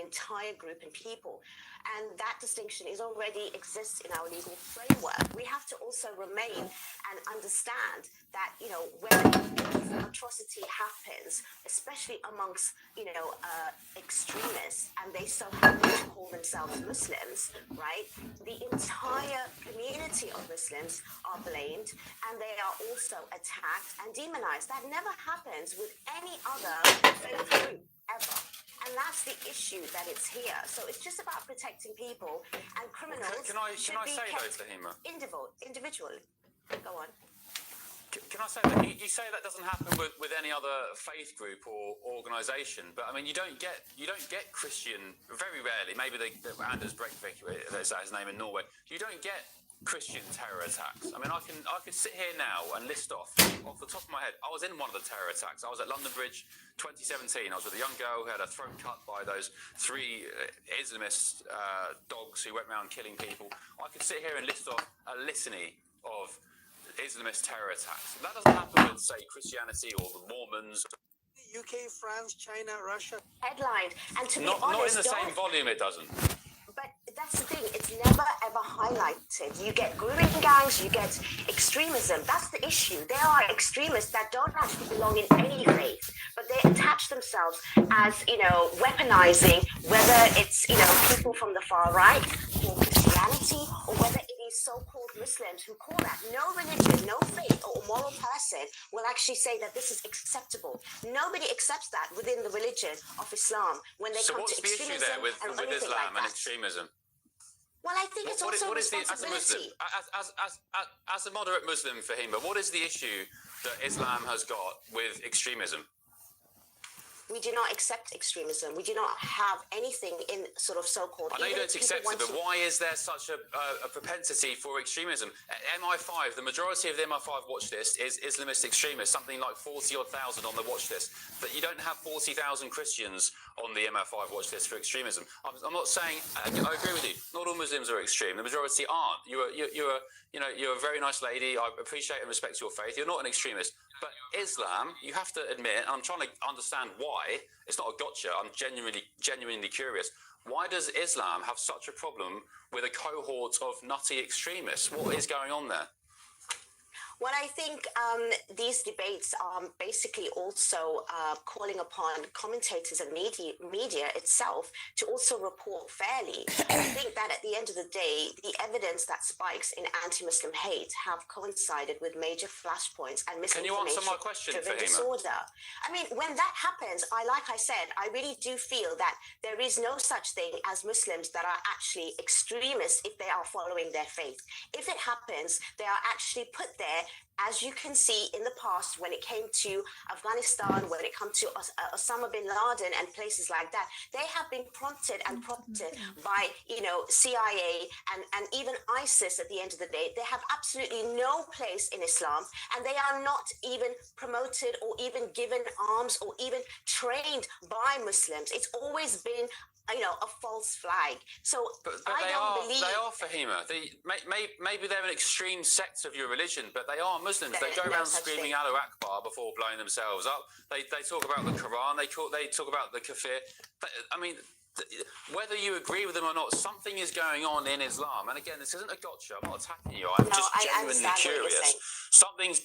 entire group of people. And that distinction already exists in our legal framework. We have to also remain and understand that, when atrocity happens, especially amongst, extremists, and they so happen to call themselves Muslims, right? The entire community of Muslims are blamed, and they are also attacked and demonized. That never happens with any other faith group ever. And that's the issue that it's here. So it's just about protecting people, and criminals can I say though, Fahima? Individually. Go on. Can I say that you say that doesn't happen with any other faith group or organisation, but I mean you don't get Christian, very rarely. Maybe Anders Breivik, that's his name in Norway. You don't get Christian terror attacks. I mean, I could sit here now and list off the top of my head. I was in one of the terror attacks. I was at London Bridge 2017. I was with a young girl who had her throat cut by those 3 Islamist dogs who went around killing people. I could sit here and list off a litany of Islamist terror attacks. That doesn't happen with, say, Christianity or the Mormons. UK, France, China, Russia. Headlined. And to be honest, not in the same volume, it doesn't. But that's the thing, it's never ever highlighted. You get grooming gangs, you get extremism. That's the issue. There are extremists that don't actually belong in any faith, but they attach themselves as, weaponizing, whether it's, people from the far right or Christianity, or whether it is so-called Muslims who call that. No religion, no faith or moral person will actually say that this is acceptable. Nobody accepts that within the religion of Islam when they come to extremism. So what's the issue there with Islam and extremism? Well, I think it's also a responsibility. As a moderate Muslim, Fahima, what is the issue that Islam has got with extremism? We do not accept extremism. We do not have anything in sort of so-called... I know you don't accept it, but why is there such a propensity for extremism? MI5, the majority of the MI5 watch list is Islamist extremists, something like 40,000 on the watch list. But you don't have 40,000 Christians on the MI5 watch list for extremism. I'm not saying... I agree with you. Not all Muslims are extreme. The majority aren't. You're a very nice lady. I appreciate and respect your faith. You're not an extremist. But Islam, you have to admit, and I'm trying to understand why, it's not a gotcha, I'm genuinely curious, why does Islam have such a problem with a cohort of nutty extremists? What is going on there? Well, I think these debates are basically also calling upon commentators and media itself to also report fairly. I think that at the end of the day, the evidence that spikes in anti-Muslim hate have coincided with major flashpoints and misinformation. Can you answer my question, Fahima? Disorder. I mean, when that happens, like I said, I really do feel that there is no such thing as Muslims that are actually extremists if they are following their faith. If it happens, they are actually put there, as you can see in the past when it came to Afghanistan, when it comes to Osama bin Laden and places like that, they have been prompted by, CIA and even ISIS at the end of the day. They have absolutely no place in Islam, and they are not even promoted or even given arms or even trained by Muslims. It's always been a false flag. So but they are Fahima. Maybe they're an extreme sect of your religion, but they are Muslims. They go around screaming Allahu Akbar before blowing themselves up. They talk about the Quran. They talk about the kafir. I mean, whether you agree with them or not, something is going on in Islam. And again, this isn't a gotcha. I'm not attacking you. I'm just genuinely curious. Something's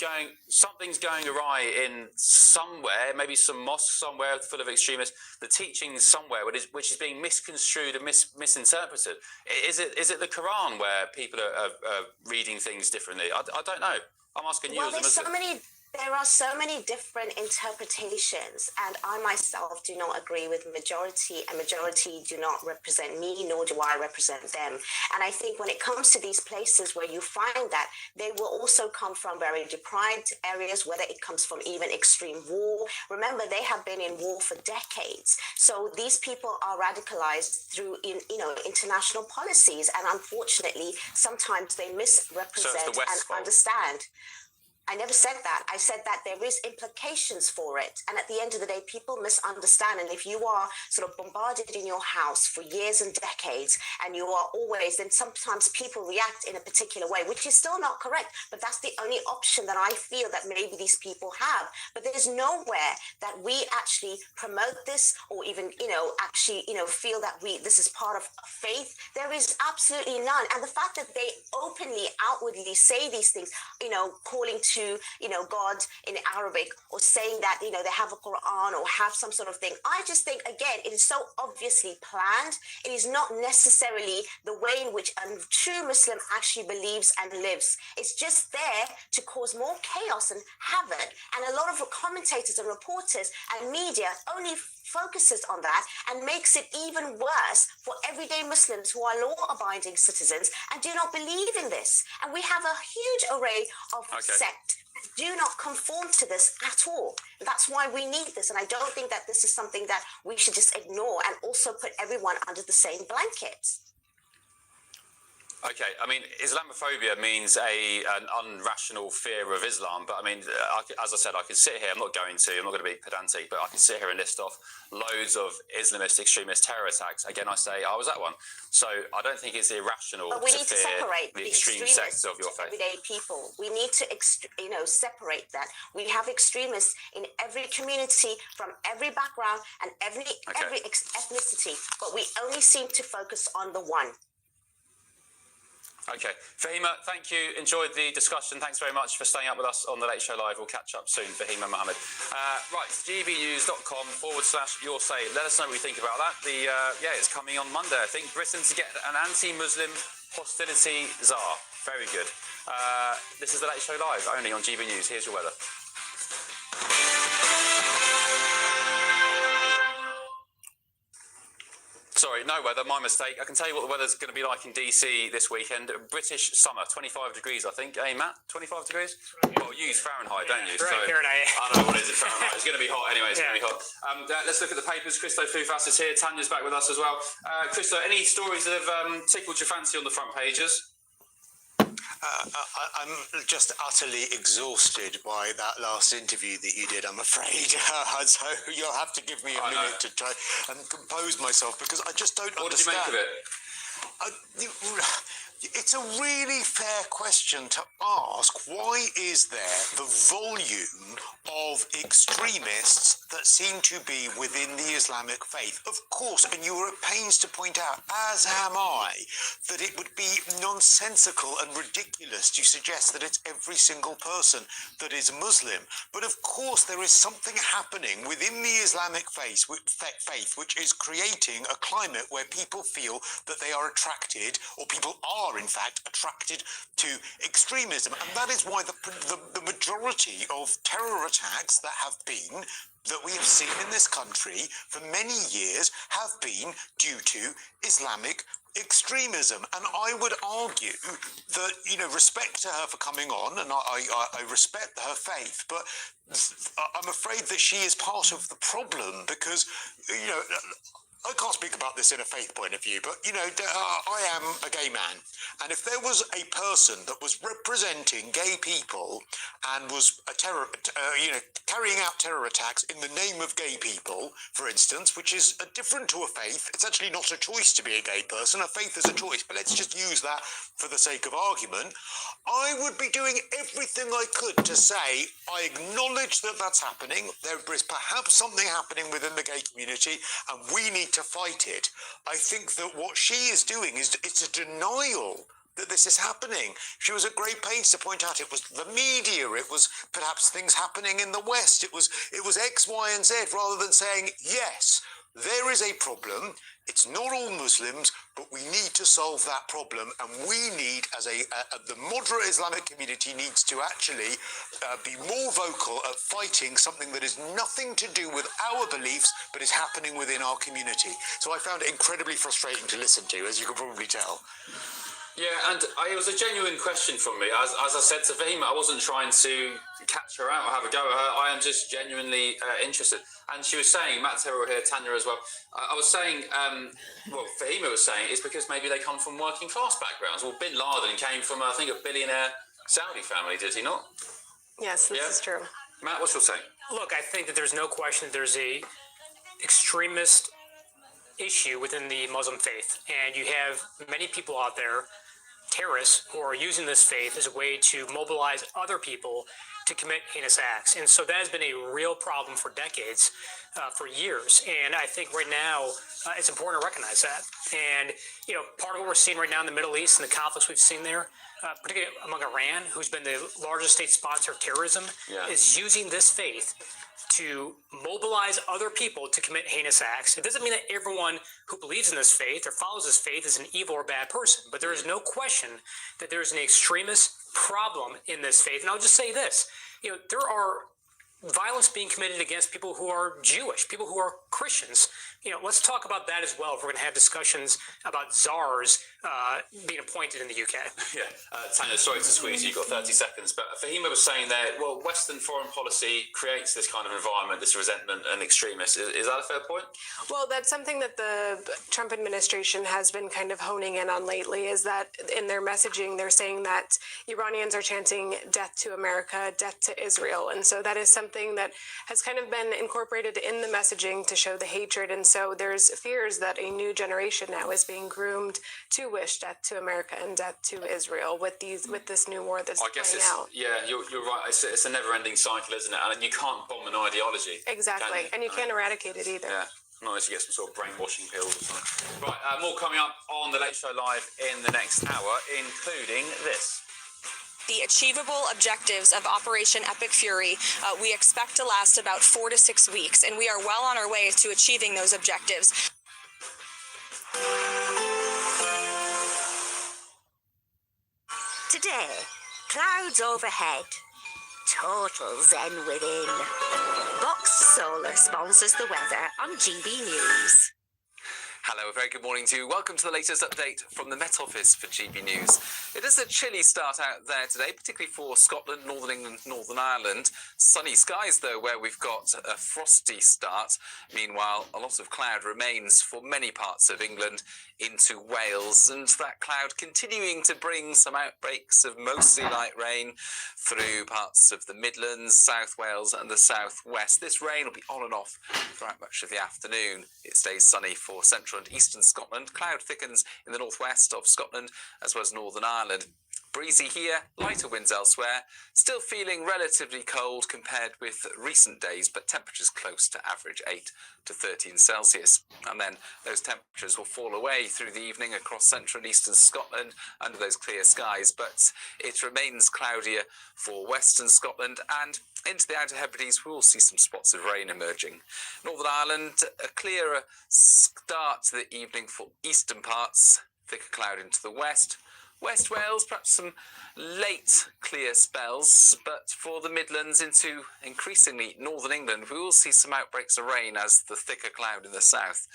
going awry in somewhere, maybe some mosque somewhere full of extremists. The teaching somewhere which is being misconstrued and misinterpreted. Is it the Quran where people are reading things differently? I don't know. I'm asking you as a Muslim. There are so many different interpretations, and I myself do not agree with majority, and majority do not represent me, nor do I represent them. And I think when it comes to these places where you find that, they will also come from very deprived areas, whether it comes from even extreme war. Remember, they have been in war for decades. So these people are radicalized through, international policies, and unfortunately, sometimes they misrepresent and understand. I never said that. I said that there is implications for it. And at the end of the day, people misunderstand. And if you are sort of bombarded in your house for years and decades, and you are always, then sometimes people react in a particular way, which is still not correct. But that's the only option that I feel that maybe these people have. But there's nowhere that we actually promote this, or even, actually, feel that this is part of faith. There is absolutely none. And the fact that they openly, outwardly say these things, calling to, God in Arabic, or saying that, they have a Quran or have some sort of thing. I just think, again, it is so obviously planned. It is not necessarily the way in which a true Muslim actually believes and lives. It's just there to cause more chaos and havoc. And a lot of commentators and reporters and media only focuses on that and makes it even worse for everyday Muslims who are law-abiding citizens and do not believe in this. And we have a huge array of sects that do not conform to this at all. That's why we need this. And I don't think that this is something that we should just ignore and also put everyone under the same blanket. Okay, I mean, Islamophobia means an unrational fear of Islam, but I mean, as I said, I could sit here, I'm not going to be pedantic, but I can sit here and list off loads of Islamist, extremist terror attacks. Again, I say I was at one. So I don't think it's irrational but we need to separate the extreme sects of your faith. Everyday people. We need to, separate that. We have extremists in every community, from every background and every ethnicity, but we only seem to focus on the one. Okay, Fahima, thank you. Enjoyed the discussion. Thanks very much for staying up with us on the Late Show Live. We'll catch up soon, Fahima Mohammed. Right, gbnews.com/your say. Let us know what you think about that. It's coming on Monday, I think. Britain to get an anti-Muslim hostility czar. Very good. This is the Late Show Live, only on GB News. Here's your weather. Sorry, no weather, my mistake. I can tell you what the weather's going to be like in DC this weekend. British summer, 25 degrees, I think. Hey, Matt, 25 degrees? Well, you use Fahrenheit, don't you? Right, Fahrenheit. I don't know what it is in Fahrenheit. It's going to be hot anyway. It's going to be hot. Let's look at the papers. Christo Fufas is here. Tanya's back with us as well. Christo, any stories that have tickled your fancy on the front pages? I'm just utterly exhausted by that last interview that you did, I'm afraid. So you'll have to give me a minute to try and compose myself, because I just don't understand. What did you make of it? It's a really fair question to ask. Why is there the volume of extremists that seem to be within the Islamic faith? Of course, and you were at pains to point out, as am I, that it would be nonsensical and ridiculous to suggest that it's every single person that is Muslim. But of course, there is something happening within the Islamic faith which is creating a climate where people feel that they are attracted, or people are in fact attracted to extremism. And that is why the majority of terror attacks that we have seen in this country for many years have been due to Islamic extremism. And I would argue that, respect to her for coming on, and I respect her faith, but I'm afraid that she is part of the problem, because, I can't speak about this in a faith point of view, but, I am a gay man. And if there was a person that was representing gay people and was carrying out terror attacks in the name of gay people, for instance, which is different to a faith, it's actually not a choice to be a gay person. A faith is a choice, but let's just use that for the sake of argument. I would be doing everything I could to say, I acknowledge that that's happening. There is perhaps something happening within the gay community, and we need to fight it. I think that what she is doing it's a denial that this is happening. She was at great pains to point out it was the media, it was perhaps things happening in the West, it was X, Y, and Z, rather than saying, yes, there is a problem. It's not all Muslims, but we need to solve that problem, and we need, as the moderate Islamic community needs to actually be more vocal at fighting something that is nothing to do with our beliefs, but is happening within our community. So I found it incredibly frustrating to listen to, as you can probably tell. Yeah, and it was a genuine question from me. As I said to Fahima, I wasn't trying to catch her out or have a go at her. I am just genuinely interested. And she was saying, Matt Terrell here, Tanya as well, I was saying, Fahima was saying, it's because maybe they come from working class backgrounds. Well, Bin Laden came from, I think, a billionaire Saudi family, did he not? Yes, this is true. Matt, what's your say? Look, I think that there's no question that there's a extremist issue within the Muslim faith, and you have many people out there, terrorists, who are using this faith as a way to mobilize other people to commit heinous acts. And so that has been a real problem for decades, for years. And I think right now it's important to recognize that. And, part of what we're seeing right now in the Middle East and the conflicts we've seen there, particularly among Iran, who's been the largest state sponsor of terrorism, is using this faith to mobilize other people to commit heinous acts. It doesn't mean that everyone who believes in this faith or follows this faith is an evil or bad person, but there is no question that there's an extremist problem in this faith. And I'll just say this, there are violence being committed against people who are Jewish, people who are Christians. Let's talk about that as well if we're going to have discussions about czars being appointed in the UK. Tanya, sorry to squeeze you, you've got 30 seconds, but Fahima was saying that, well, Western foreign policy creates this kind of environment, this resentment and extremists. Is that a fair point? Well, that's something that the Trump administration has been kind of honing in on lately, is that in their messaging, they're saying that Iranians are chanting death to America, death to Israel. And so that is something that has kind of been incorporated in the messaging to show the hatred. And so there's fears that a new generation now is being groomed to wish death to America and death to Israel with this new war that's playing out. Yeah, you're right. It's a never-ending cycle, isn't it? And you can't bomb an ideology. Exactly, and you can't eradicate it either. Yeah. Not unless you get some sort of brainwashing pills or something. Right, more coming up on the Late Show Live in the next hour, including this. The achievable objectives of Operation Epic Fury we expect to last about 4 to 6 weeks, and we are well on our way to achieving those objectives. Today, clouds overhead, total zen within. Box Solar sponsors the weather on GB News. Hello, a very good morning to you. Welcome to the latest update from the Met Office for GB News. It is a chilly start out there today, particularly for Scotland, Northern England, Northern Ireland. Sunny skies, though, where we've got a frosty start. Meanwhile, a lot of cloud remains for many parts of England into Wales, and that cloud continuing to bring some outbreaks of mostly light rain through parts of the Midlands, South Wales and the southwest. This rain will be on and off throughout much of the afternoon. It stays sunny for central and eastern Scotland. Cloud thickens in the northwest of Scotland as well as Northern Ireland. Breezy here, lighter winds elsewhere, still feeling relatively cold compared with recent days, but temperatures close to average 8 to 13 Celsius. And then those temperatures will fall away through the evening across central and eastern Scotland under those clear skies, but it remains cloudier for western Scotland, and into the Outer Hebrides we will see some spots of rain emerging. Northern Ireland, a clearer start to the evening for eastern parts, thicker cloud into the west. West Wales, perhaps some late clear spells, but for the Midlands into increasingly northern England, we will see some outbreaks of rain as the thicker cloud in the south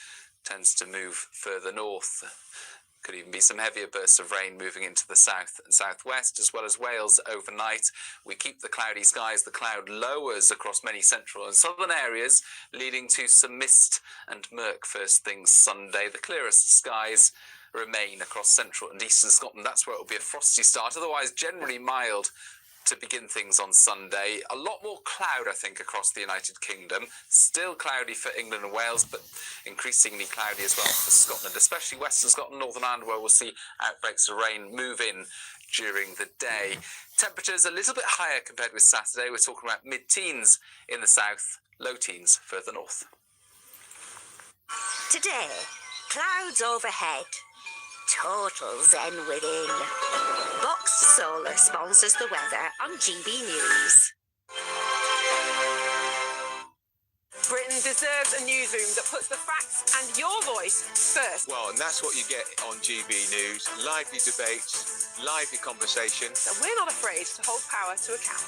tends to move further north. Could even be some heavier bursts of rain moving into the south and southwest, as well as Wales overnight. We keep the cloudy skies. The cloud lowers across many central and southern areas, leading to some mist and murk first thing Sunday. The clearest skies remain across central and eastern Scotland. That's where it will be a frosty start. Otherwise, generally mild to begin things on Sunday. A lot more cloud, I think, across the United Kingdom. Still cloudy for England and Wales, but increasingly cloudy as well for Scotland, especially Western Scotland, Northern Ireland, where we'll see outbreaks of rain move in during the day. Temperatures a little bit higher compared with Saturday. We're talking about mid-teens in the south, low teens further north. Today, clouds overhead, total zen within. Box Solar sponsors the weather on GB News. Britain deserves a newsroom that puts the facts and your voice first. Well, and that's what you get on GB News. Lively debates, lively conversation. And we're not afraid to hold power to account.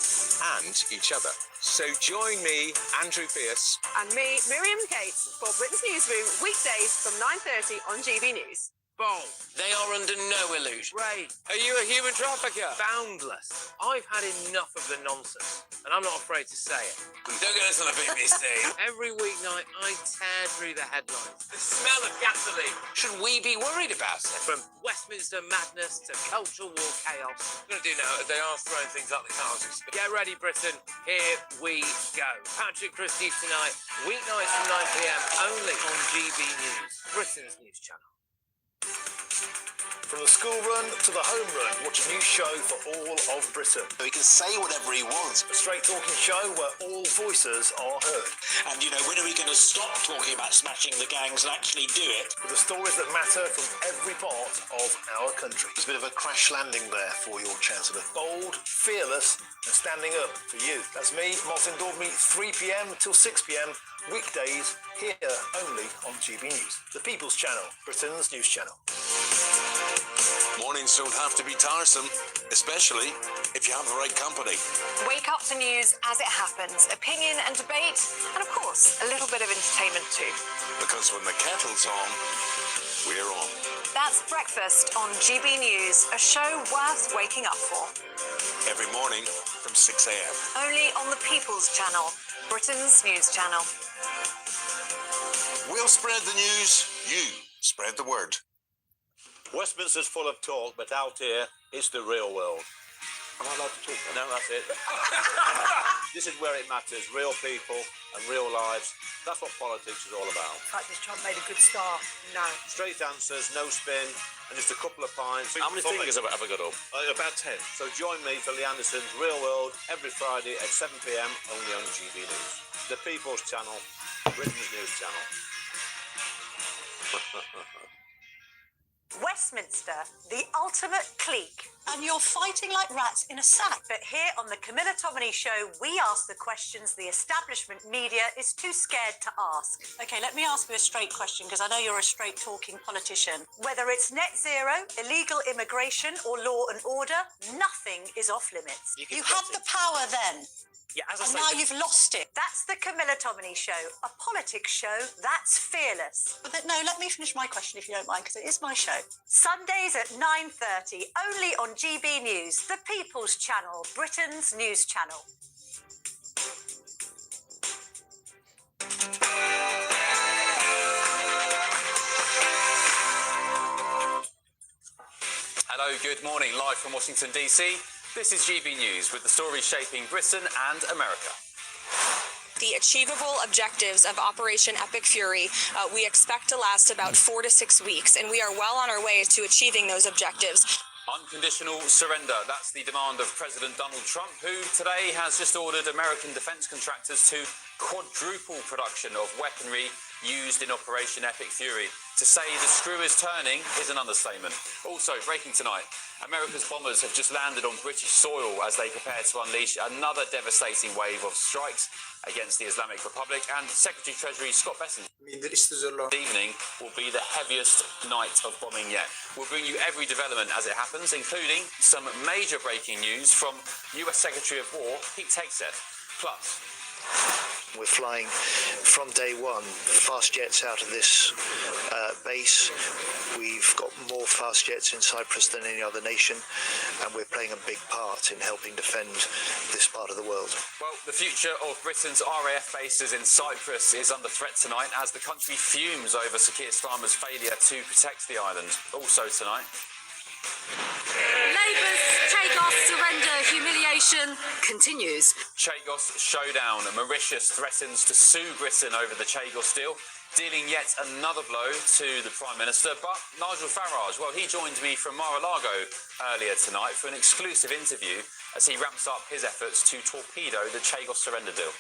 And each other. So join me, Andrew Pierce. And me, Miriam Cates, for Britain's Newsroom, weekdays from 9:30 on GB News. bold. They are under no illusion. Ray, Are you a human trafficker? boundless. I've had enough of the nonsense, and I'm not afraid to say it. Don't get us on a BBC. Every weeknight, I tear through the headlines. The smell of gasoline. Should we be worried about it? From Westminster madness to cultural war chaos. What I'm going to do now, they are throwing things out the houses. Get ready, Britain. Here we go. Patrick Christie's tonight, weeknights from 9 p.m. only on GB News, Britain's news channel. From the school run to the home run, watch a new show for all of Britain. He can say whatever he wants. A straight talking show where all voices are heard. And, you know, when are we going to stop talking about smashing the gangs and actually do it? With the stories that matter from every part of our country. There's a bit of a crash landing there for your Chancellor. Bold, fearless and standing up for you. That's me, Martin Dawdney, 3 p.m. till 6 p.m. weekdays here only on GB News. The People's Channel, Britain's news channel. Mornings don't have to be tiresome, especially if you have the right company. Wake up to news as it happens, opinion and debate, and of course, a little bit of entertainment too. Because when the kettle's on, we're on. That's Breakfast on GB News, a show worth waking up for. Every morning from 6 a.m. Only on the People's Channel, Britain's news channel. We'll spread the news, you spread the word. Westminster's full of talk, but out here, it's the real world. Am I allowed to talk? No, that's it. This is where it matters. Real people and real lives. That's what politics is all about. In fact, this Trump made a good start. No. Straight answers, no spin, and just a couple of pints. How many fingers have I got up? About 10. So join me for Lee Anderson's Real World every Friday at 7 p.m. only on GB News. The People's Channel, Britain's news channel. Westminster, the ultimate clique. And you're fighting like rats in a sack. But here on the Camilla Tominey Show, we ask the questions the establishment media is too scared to ask. OK, let me ask you a straight question, because I know you're a straight-talking politician. Whether it's net zero, illegal immigration or law and order, nothing is off limits. You had the power then. Yeah, as I And say, now you've lost it. That's the Camilla Tominey Show, a politics show that's fearless. But no, let me finish my question if you don't mind, because it is my show. Sundays at 9:30, only on GB News, the People's Channel, Britain's news channel. Hello, good morning, live from Washington, D.C. This is GB News with the stories shaping Britain and America. The achievable objectives of Operation Epic Fury we expect to last about 4 to 6 weeks, and we are well on our way to achieving those objectives. Unconditional surrender. That's the demand of President Donald Trump, who today has just ordered American defence contractors to quadruple production of weaponry used in Operation Epic Fury. To say the screw is turning is an understatement. Also, breaking tonight, America's bombers have just landed on British soil as they prepare to unleash another devastating wave of strikes against the Islamic Republic, and Secretary Treasury Scott Bessent this evening will be the heaviest night of bombing yet. We'll bring you every development as it happens, including some major breaking news from US Secretary of War Pete Hegseth. Plus, we're flying from day one fast jets out of this base. We've got more fast jets in Cyprus than any other nation, and we're playing a big part in helping defend this part of the world. well, the future of Britain's RAF bases in Cyprus is under threat tonight as the country fumes over Sir Keir Starmer's failure to protect the island. Also tonight, Labour's Chagos surrender humiliation continues. Chagos showdown. Mauritius threatens to sue Britain over the Chagos deal, dealing yet another blow to the Prime Minister. But Nigel Farage, well, he joined me from Mar-a-Lago earlier tonight for an exclusive interview as he ramps up his efforts to torpedo the Chagos surrender deal.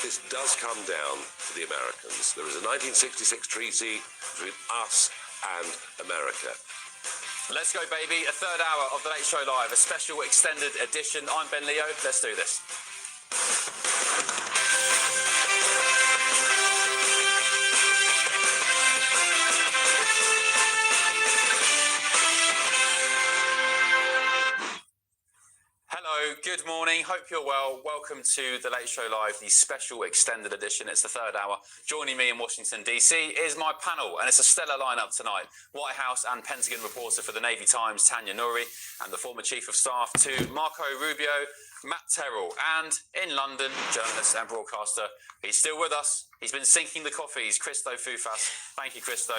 This does come down to the Americans. There is a 1966 treaty between us and America. Let's go, baby. A third hour of The Late Show Live, a special extended edition. I'm Ben Leo. Let's do this. Hello, good morning. Hope you're well. Welcome to the Late Show Live, the special extended edition. It's the third hour. Joining me in Washington, D.C. is my panel, and it's a stellar lineup tonight. White House and Pentagon reporter for the Navy Times, Tanya Nouri, and the former Chief of Staff to Marco Rubio, Matt Terrell, and in London, journalist and broadcaster. He's still with us. He's been sinking the coffees, Christo Fufas. Thank you, Christo.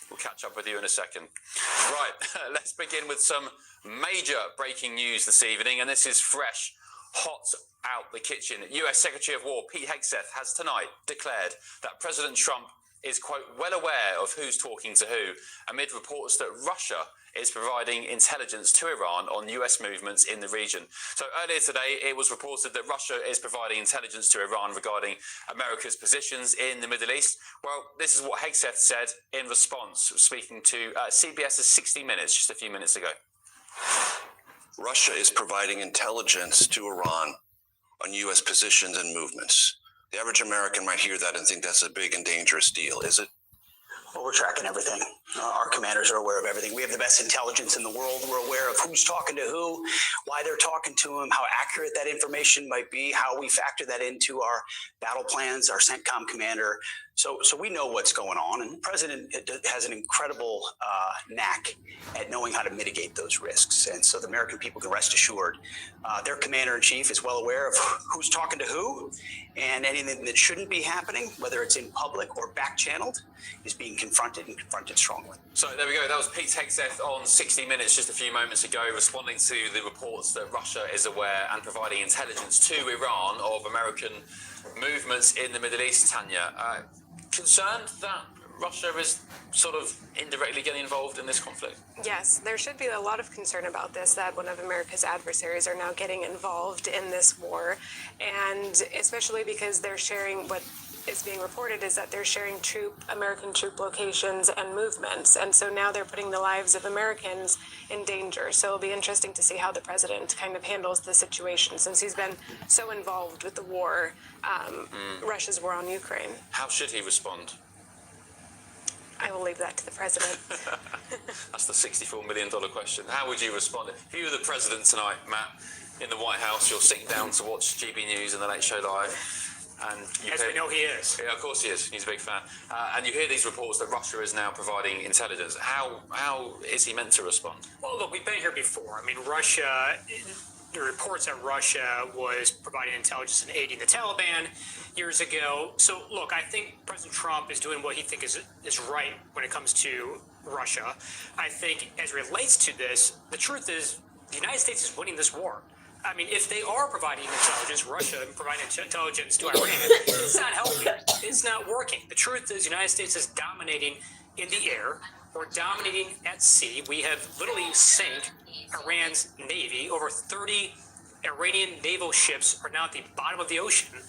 We'll catch up with you in a second. Right, let's begin with some major breaking news this evening, and this is fresh, hot out the kitchen. US Secretary of War Pete Hegseth has tonight declared that President Trump is, quote, well aware of who's talking to who, amid reports that Russia is providing intelligence to Iran on US movements in the region. So earlier today, it was reported that Russia is providing intelligence to Iran regarding America's positions in the Middle East. Well, this is what Hegseth said in response, speaking to CBS's 60 Minutes just a few minutes ago. Russia is providing intelligence to Iran on US positions and movements. The average American might hear that and think that's a big and dangerous deal. Is it? Well, we're tracking everything. Our commanders are aware of everything. We have the best intelligence in the world. We're aware of who's talking to who, why they're talking to them, how accurate that information might be, how we factor that into our battle plans, our CENTCOM commander. So we know what's going on, and the president has an incredible knack at knowing how to mitigate those risks. And so the American people can rest assured their commander-in-chief is well aware of who's talking to who, and anything that shouldn't be happening, whether it's in public or back-channeled, is being confronted and confronted strongly. So there we go. That was Pete Hegseth on 60 Minutes just a few moments ago, responding to the reports that Russia is aware and providing intelligence to Iran of American movements in the Middle East. Tanya, concerned that Russia is sort of indirectly getting involved in this conflict? Yes, there should be a lot of concern about this, that one of America's adversaries are now getting involved in this war, and especially because they're sharing what is being reported is that they're sharing American troop locations and movements, and so now they're putting the lives of Americans in danger. So it'll be interesting to see how the president kind of handles the situation, since he's been so involved with the war, Russia's war on Ukraine. How should he respond? I will leave that to the president. That's the $64 million question. How would you respond? If you were the president tonight, Matt, in the White House, you're sitting down to watch GB News and the Late Show Live, and you As we know he is. Yeah, of course he is. He's a big fan. And you hear these reports that Russia is now providing intelligence. How is he meant to respond? Well, look, we've been here before. I mean, Russia, the reports that Russia was providing intelligence and aiding the Taliban years ago. So, look, I think President Trump is doing what he thinks is right when it comes to Russia. I think as relates to this, the truth is the United States is winning this war. I mean, if they are providing intelligence, Russia providing intelligence to Iran, it's not helping. It's not working. The truth is the United States is dominating in the air. We're dominating at sea. We have literally sank Iran's navy. Over 30 Iranian naval ships are now at the bottom of the ocean.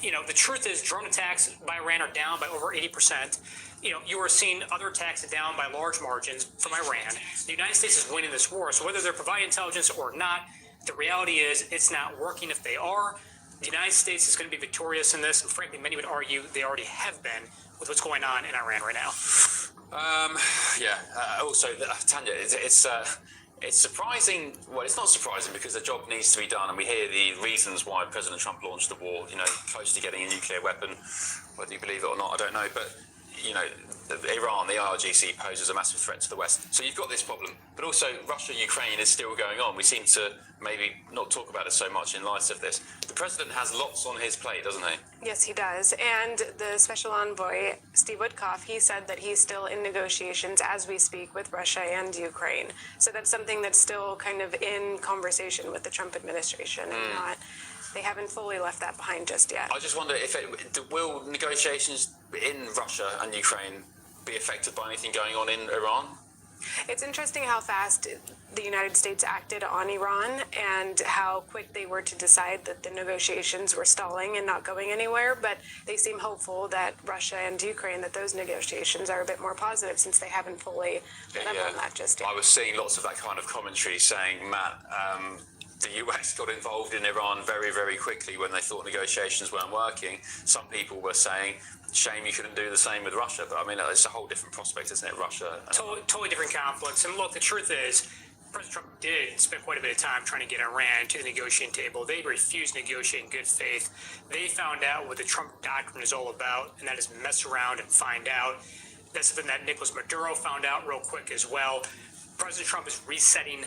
You know, the truth is drone attacks by Iran are down by over 80%. You know, you are seeing other attacks down by large margins from Iran. The United States is winning this war. So whether they're providing intelligence or not, the reality is it's not working. If they are, the United States is going to be victorious in this. And frankly, many would argue they already have been with what's going on in Iran right now. Also, Tanya, it's surprising. Well, it's not surprising because the job needs to be done, and we hear the reasons why President Trump launched the war. You know, close to getting a nuclear weapon. Whether you believe it or not, I don't know. But you know, Iran, the IRGC poses a massive threat to the West. So you've got this problem, but also Russia-Ukraine is still going on. We seem to maybe not talk about it so much in light of this. The president has lots on his plate, doesn't he? Yes, he does. And the special envoy, Steve Witkoff, he said that he's still in negotiations as we speak with Russia and Ukraine. So that's something that's still kind of in conversation with the Trump administration and not. They haven't fully left that behind just yet. I just wonder if will negotiations in Russia and Ukraine be affected by anything going on in Iran? It's interesting how fast the United States acted on Iran and how quick they were to decide that the negotiations were stalling and not going anywhere, but they seem hopeful that Russia and Ukraine, that those negotiations are a bit more positive since they haven't fully leveled on that just yet. I was seeing lots of that kind of commentary saying, Matt, the US got involved in Iran very, very quickly when they thought negotiations weren't working. Some people were saying, shame you couldn't do the same with Russia. But I mean, it's a whole different prospect, isn't it, Russia? Totally different conflicts. And look, the truth is, President Trump did spend quite a bit of time trying to get Iran to the negotiating table. They refused to negotiate in good faith. They found out what the Trump doctrine is all about, and that is mess around and find out. That's something that Nicolas Maduro found out real quick as well. President Trump is resetting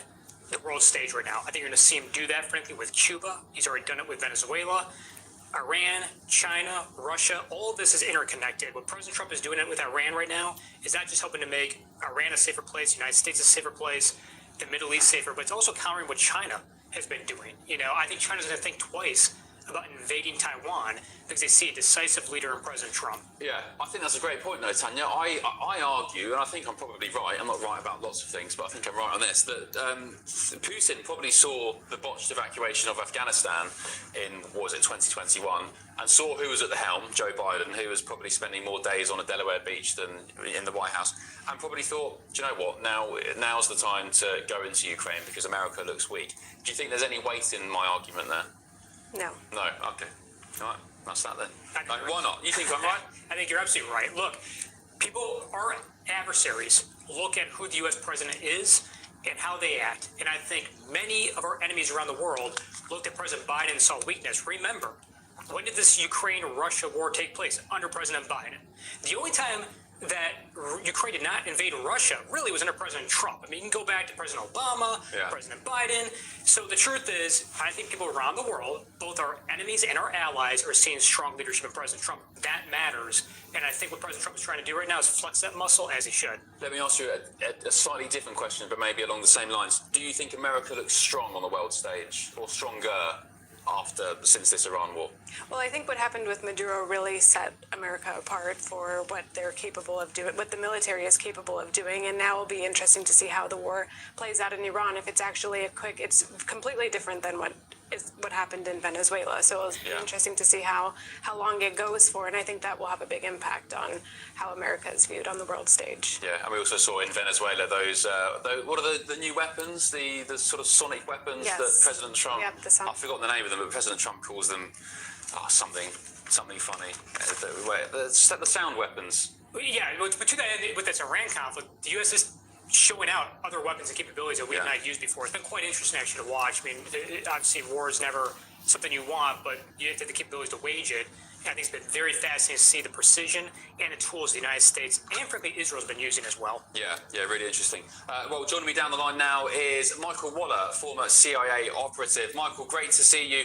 the world stage right now. I think you're going to see him do that, frankly, with Cuba. He's already done it with Venezuela. Iran, China, Russia, all of this is interconnected. What President Trump is doing it with Iran right now is not just helping to make Iran a safer place, the United States a safer place, the Middle East safer, but it's also countering what China has been doing. You know, I think China's going to think twice about invading Taiwan because they see a decisive leader in President Trump. Yeah, I think that's a great point, though, Tanya. I argue, and I think I'm probably right. I'm not right about lots of things, but I think I'm right on this. That Putin probably saw the botched evacuation of Afghanistan in, what was it, 2021, and saw who was at the helm, Joe Biden, who was probably spending more days on a Delaware beach than in the White House, and probably thought, do you know what? Now's the time to go into Ukraine because America looks weak. Do you think there's any weight in my argument there? No. No. Okay. All right. That's that then. Why not? You think I'm right? I think you're absolutely right. Look, people, our adversaries, look at who the U.S. president is and how they act. And I think many of our enemies around the world looked at President Biden and saw weakness. Remember, when did this Ukraine-Russia war take place? Under President Biden. The only time that Ukraine did not invade Russia really was under President Trump. I mean, you can go back to President Obama, President Biden. So the truth is, I think people around the world, both our enemies and our allies, are seeing strong leadership in President Trump. That matters. And I think what President Trump is trying to do right now is flex that muscle as he should. Let me ask you a slightly different question, but maybe along the same lines. Do you think America looks strong on the world stage, or stronger since this Iran war? Well, I think what happened with Maduro really set America apart for what they're capable of doing, what the military is capable of doing, and now it'll be interesting to see how the war plays out in Iran. If it's actually it's completely different than what happened in Venezuela. So it'll be interesting to see how long it goes for, and I think that will have a big impact on how America is viewed on the world stage. Yeah, and we also saw in Venezuela those what are the new weapons, the sort of sonic weapons that President Trump, I've forgotten the name of them, but President Trump calls them something funny. The sound weapons. Yeah, but to that end, with this Iran conflict, the U.S. is showing out other weapons and capabilities that we have not used before. It's been quite interesting actually to watch. I mean, obviously war is never something you want, but you have to have the capabilities to wage it. And I think it's been very fascinating to see the precision and the tools the United States and frankly Israel's been using as well. Yeah, really interesting. Well, joining me down the line now is Michael Waller, former CIA operative. Michael, great to see you.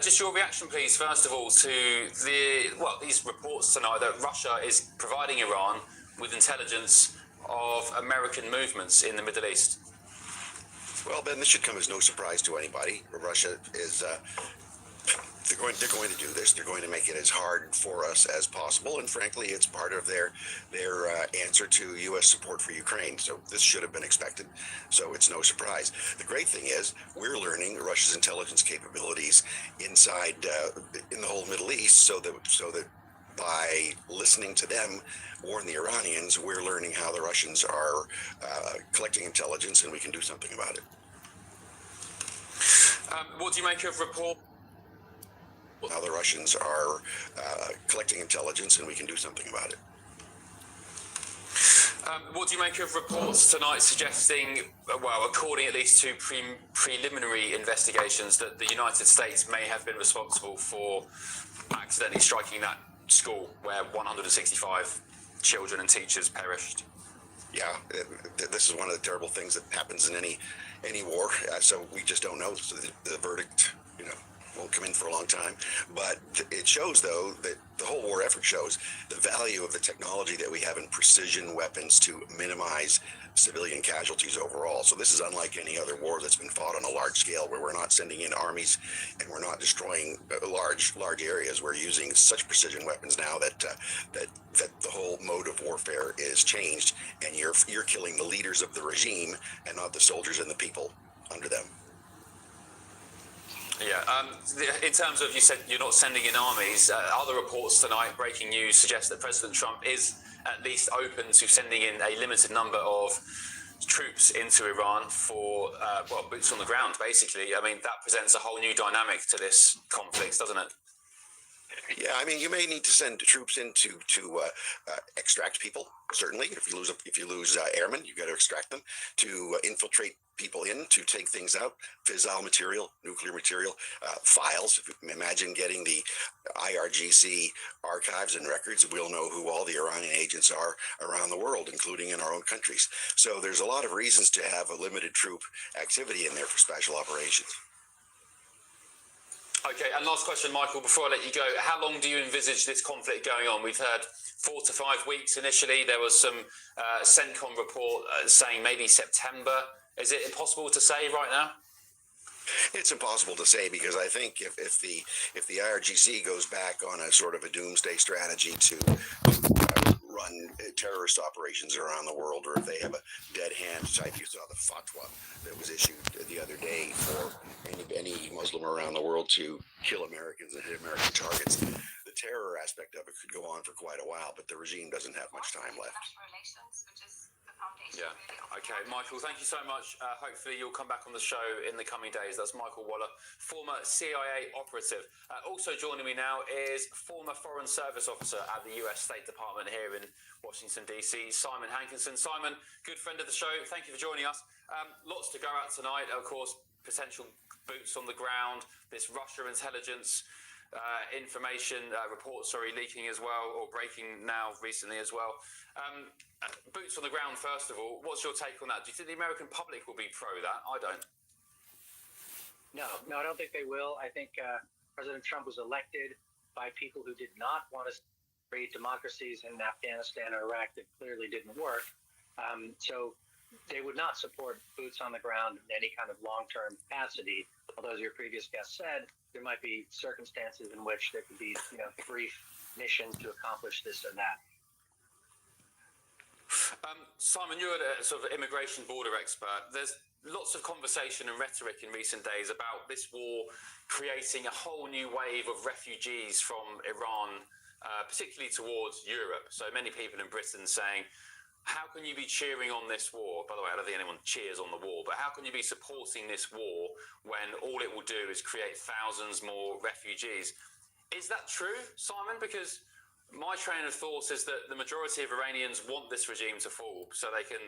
Just your reaction, please, first of all, to these reports tonight that Russia is providing Iran with intelligence of American movements in the Middle East. Well, Ben, this should come as no surprise to anybody. Russia is they're going to do this. They're going to make it as hard for us as possible, and frankly, it's part of their answer to U.S. support for Ukraine. So this should have been expected. So it's no surprise. The great thing is we're learning Russia's intelligence capabilities inside in the whole Middle East, so that by listening to them warn the Iranians, we're learning how the Russians are collecting intelligence, and we can do something about it. What do you make of report? How the Russians are collecting intelligence, and we can do something about it. What do you make of reports tonight suggesting, well, according at least to preliminary investigations, that the United States may have been responsible for accidentally striking that school where 165 children and teachers perished? Yeah, this is one of the terrible things that happens in any war. So we just don't know. So the verdict, won't come in for a long time. But it shows, though, that the whole war effort shows the value of the technology that we have in precision weapons to minimize civilian casualties overall. So this is unlike any other war that's been fought on a large scale, where we're not sending in armies and we're not destroying large areas. We're using such precision weapons now that the whole mode of warfare is changed, and you're killing the leaders of the regime and not the soldiers and the people under them. Yeah, in terms of, you said you're not sending in armies, other reports tonight, breaking news, suggest that President Trump is at least open to sending in a limited number of troops into Iran for, boots on the ground, basically. I mean, that presents a whole new dynamic to this conflict, doesn't it? Yeah, I mean, you may need to send troops in to extract people. Certainly, if you lose airmen, you got to extract them. To infiltrate people in, to take things out, fissile material, nuclear material, files. If you imagine getting the IRGC archives and records, we'll know who all the Iranian agents are around the world, including in our own countries. So there's a lot of reasons to have a limited troop activity in there for special operations. Okay, and last question, Michael, before I let you go. How long do you envisage this conflict going on? We've heard 4 to 5 weeks initially. There was some CENTCOM report saying maybe September. Is it impossible to say right now? It's impossible to say, because I think if the IRGC goes back on a sort of a doomsday strategy to run terrorist operations around the world, or if they have a dead hand type, you saw the fatwa that was issued the other day for any Muslim around the world to kill Americans and hit American targets. The terror aspect of it could go on for quite a while, but the regime doesn't have much time left. Yeah. Okay, Michael, thank you so much. Hopefully you'll come back on the show in the coming days. That's Michael Waller, former CIA operative. Also joining me now is former Foreign Service Officer at the US State Department here in Washington, D.C., Simon Hankinson. Simon, good friend of the show. Thank you for joining us. Lots to go out tonight. Of course, potential boots on the ground, this Russia intelligence information reports, leaking as well, or breaking now recently as well. Boots on the ground, first of all, what's your take on that? Do you think the American public will be pro that? I don't. No, I don't think they will. I think President Trump was elected by people who did not want to create democracies in Afghanistan or Iraq that clearly didn't work. So they would not support boots on the ground in any kind of long-term capacity. Although, as your previous guest said, there might be circumstances in which there could be, brief missions to accomplish this or that. Simon, you're a sort of immigration border expert. There's lots of conversation and rhetoric in recent days about this war creating a whole new wave of refugees from Iran, particularly towards Europe. So many people in Britain saying, how can you be cheering on this war? By the way, I don't think anyone cheers on the war, but how can you be supporting this war when all it will do is create thousands more refugees? Is that true, Simon? Because my train of thought is that the majority of Iranians want this regime to fall so they can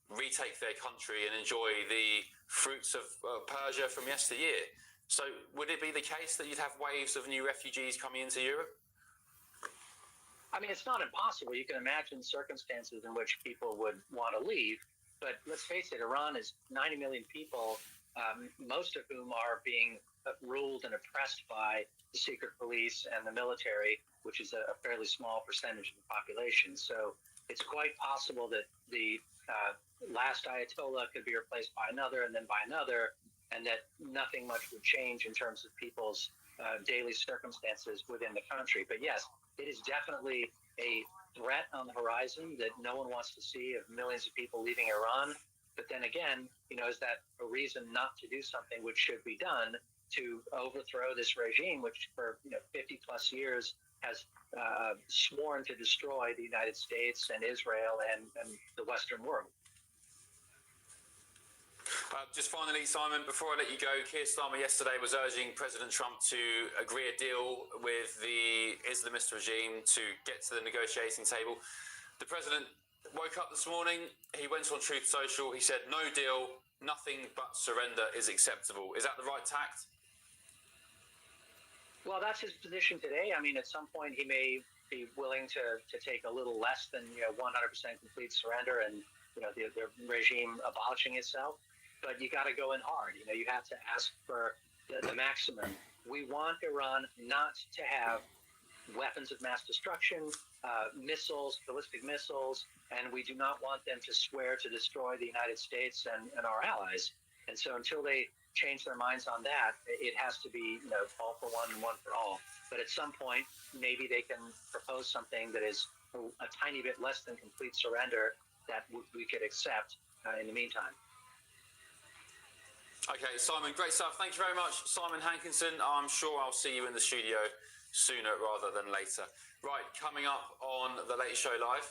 retake their country and enjoy the fruits of Persia from yesteryear. So would it be the case that you'd have waves of new refugees coming into Europe? I mean, it's not impossible. You can imagine circumstances in which people would want to leave. But let's face it, Iran is 90 million people, most of whom are being ruled and oppressed by the secret police and the military, which is a fairly small percentage of the population. So it's quite possible that the last Ayatollah could be replaced by another and then by another, and that nothing much would change in terms of people's daily circumstances within the country. But yes, it is definitely a threat on the horizon that no one wants to see, of millions of people leaving Iran. But then again, is that a reason not to do something which should be done to overthrow this regime, which for 50 plus years has sworn to destroy the United States and Israel and the Western world? Just finally, Simon, before I let you go, Keir Starmer yesterday was urging President Trump to agree a deal with the Islamist regime to get to the negotiating table. The president woke up this morning, he went on Truth Social, he said, no deal, nothing but surrender is acceptable. Is that the right tact? Well, that's his position today. I mean, at some point he may be willing to take a little less than 100% complete surrender and the regime abolishing itself. But you got to go in hard. You have to ask for the maximum. We want Iran not to have weapons of mass destruction, missiles, ballistic missiles, and we do not want them to swear to destroy the United States and our allies. And so until they change their minds on that, it has to be all for one and one for all. But at some point, maybe they can propose something that is a tiny bit less than complete surrender that we could accept in the meantime. Okay, Simon, great stuff. Thank you very much, Simon Hankinson. I'm sure I'll see you in the studio sooner rather than later. Right, coming up on The Late Show Live.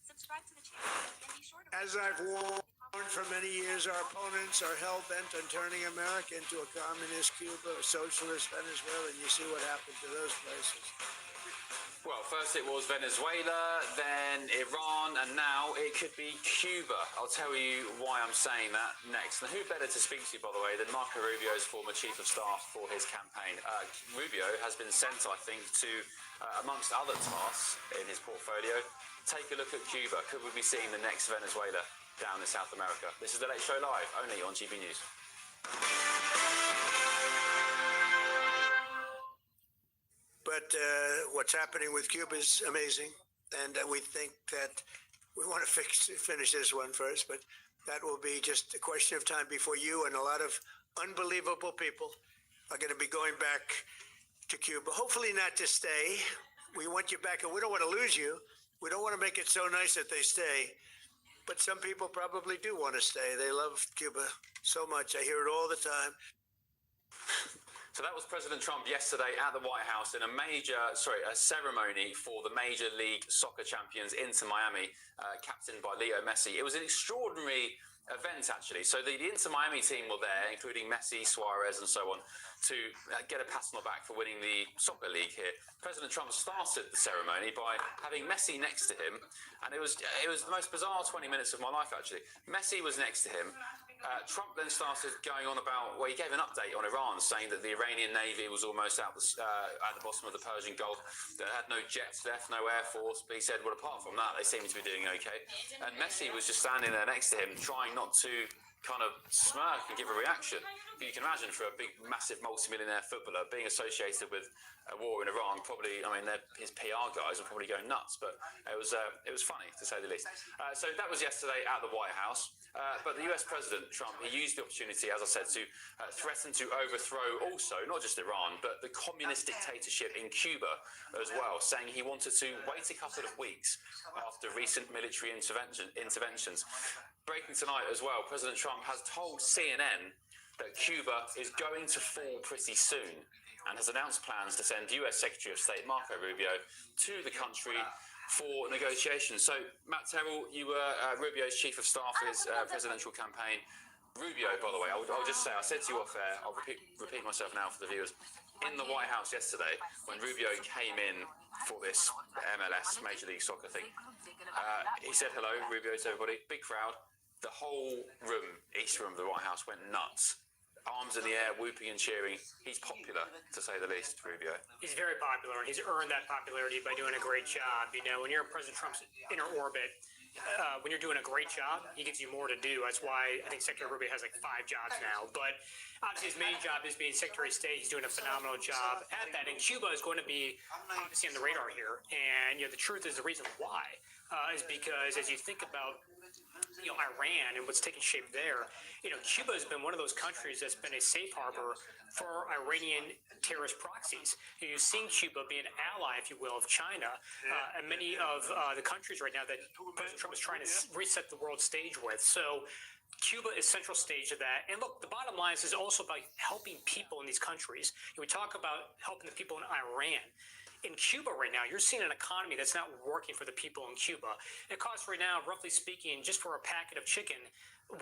Subscribe to the channel and be sure to... As I've warned... For many years, our opponents are hell-bent on turning America into a communist Cuba, a socialist Venezuela, and you see what happened to those places. Well, first it was Venezuela, then Iran, and now it could be Cuba. I'll tell you why I'm saying that next. And who better to speak to, by the way, than Marco Rubio's former chief of staff for his campaign. Rubio has been sent, I think, to, amongst other tasks in his portfolio, take a look at Cuba. Could we be seeing the next Venezuela down in South America? This is The Late Show Live, only on GB News. But what's happening with Cuba is amazing, and we think that we want to finish this one first, but that will be just a question of time before you and a lot of unbelievable people are going to be going back to Cuba. Hopefully not to stay. We want you back, and we don't want to lose you. We don't want to make it so nice that they stay. But some people probably do want to stay. They love Cuba so much. I hear it all the time. So that was President Trump yesterday at the White House in a ceremony for the Major League Soccer champions Inter Miami, captained by Leo Messi. It was an extraordinary event, actually. So the Inter Miami team were there, including Messi, Suarez, and so on, to get a pat on the back for winning the soccer league here. President Trump started the ceremony by having Messi next to him, and it was the most bizarre 20 minutes of my life, actually. Messi was next to him. Trump then started going on about, well, he gave an update on Iran, saying that the Iranian Navy was almost at the bottom of the Persian Gulf, that had no jets left, no air force, but he said, well, apart from that, they seem to be doing okay. And Messi was just standing there next to him, trying not to kind of smirk and give a reaction. You can imagine for a big, massive, multi-millionaire footballer being associated with a war in Iran, probably, I mean, his PR guys were probably going nuts, but it was funny, to say the least. So that was yesterday at the White House. But the US President Trump, he used the opportunity, as I said, to threaten to overthrow also, not just Iran, but the communist dictatorship in Cuba as well, saying he wanted to wait a couple of weeks after recent military interventions. Breaking tonight as well, President Trump has told CNN that Cuba is going to fall pretty soon and has announced plans to send US Secretary of State Marco Rubio to the country for negotiations. So, Matt Terrell, you were Rubio's chief of staff for his presidential campaign. Rubio, by the way, I'll just say, I said to you off air, I'll repeat myself now for the viewers. In the White House yesterday, when Rubio came in for this MLS Major League Soccer thing, he said hello, Rubio, to everybody, big crowd. The whole room, East Room of the White House, went nuts. Arms in the air, whooping and cheering. He's popular, to say the least, Rubio. He's very popular, and he's earned that popularity by doing a great job. You know, when you're in President Trump's inner orbit, when you're doing a great job, he gives you more to do. That's why I think Secretary Rubio has like 5 jobs now. But obviously his main job is being Secretary of State. He's doing a phenomenal job at that. And Cuba is going to be obviously on the radar here. And, you know, the truth is the reason why is because as you think about Iran and what's taking shape there, Cuba has been one of those countries that's been a safe harbor for Iranian terrorist proxies. You've seen Cuba be an ally, if you will, of China, and many of the countries right now that President Trump is trying to reset the world stage with. So Cuba is central stage of that. And look, the bottom line is also about helping people in these countries. We talk about helping the people in Iran. In Cuba right now, you're seeing an economy that's not working for the people in Cuba. It costs right now, roughly speaking, just for a packet of chicken,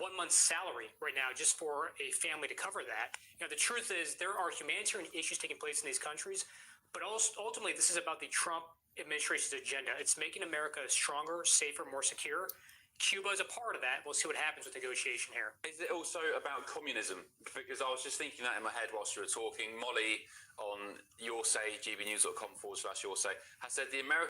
1 month's salary right now, just for a family to cover that. The truth is there are humanitarian issues taking place in these countries, but also ultimately this is about the Trump administration's agenda. It's making America stronger, safer, more secure. Cuba is a part of that. We'll see what happens with negotiation here. Is it also about communism? Because I was just thinking that in my head whilst you were talking. Molly on YourSay, gbnews.com/YourSay, has said the American